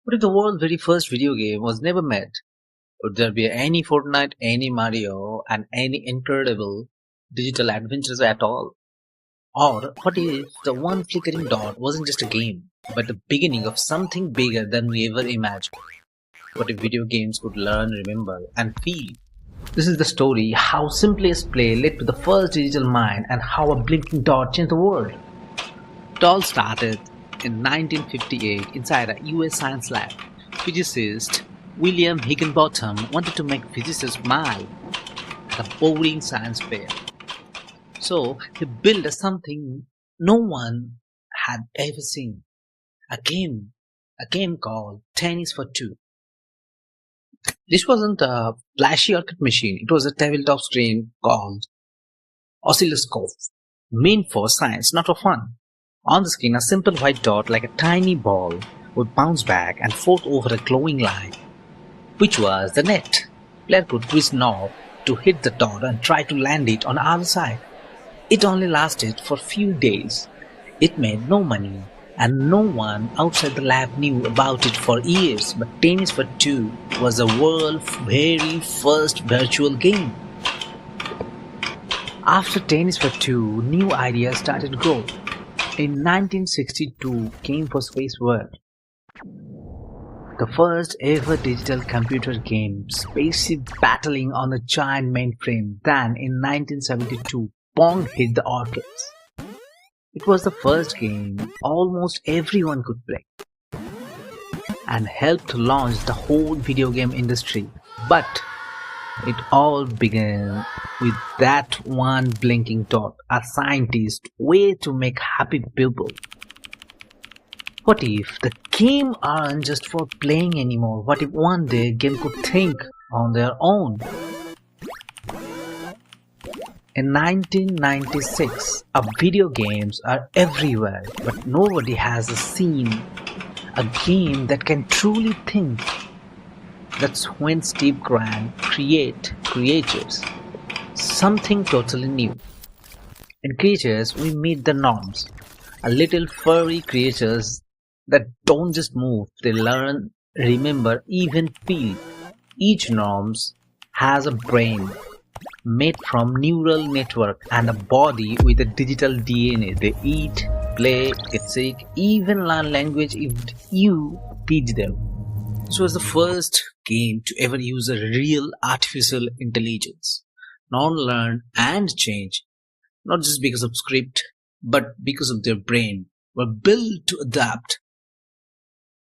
What if the world's very first video game was never made? Would there be any Fortnite, any Mario, and any incredible digital adventures at all? Or what if the one flickering dot wasn't just a game, but the beginning of something bigger than we ever imagined? What if video games could learn, remember, and feel? This is the story how simplest play led to the first digital mind and how a blinking dot changed the world. It all started in 1958 inside a US science lab. Physicist William Higginbotham wanted to make physicists smile at a boring science fair. So he built something no one had ever seen. A game. A game called Tennis for Two. This wasn't a flashy arcade machine, it was a tabletop screen called oscilloscope, meant for science, not for fun. On the screen, a simple white dot like a tiny ball would bounce back and forth over a glowing line, which was the net. Player could twist knob to hit the dot and try to land it on the other side. It only lasted for few days. It made no money, and no one outside the lab knew about it for years. But Tennis for Two was the world's very first virtual game. After Tennis for Two, new ideas started to grow. In 1962 came for Space World, the first ever digital computer game, spaceship battling on a giant mainframe. Then in 1972, Pong hit the arcades. It was the first game almost everyone could play and helped launch the whole video game industry. But it all began with that one blinking dot, a scientist way to make happy people. What if the game aren't just for playing anymore? What if one day game could think on their own? In 1996, video games are everywhere, but nobody has seen a game that can truly think. That's when Steve Grant creatures something totally new. In Creatures, we meet the norms, a little furry creatures that don't just move, they learn, remember, even feel. Each norms has a brain made from neural network and a body with a digital DNA. They eat, play, get sick, even learn language if you teach them. This was the first game to ever use a real artificial intelligence. Non-learn and change, not just because of script, but because of their brain, were built to adapt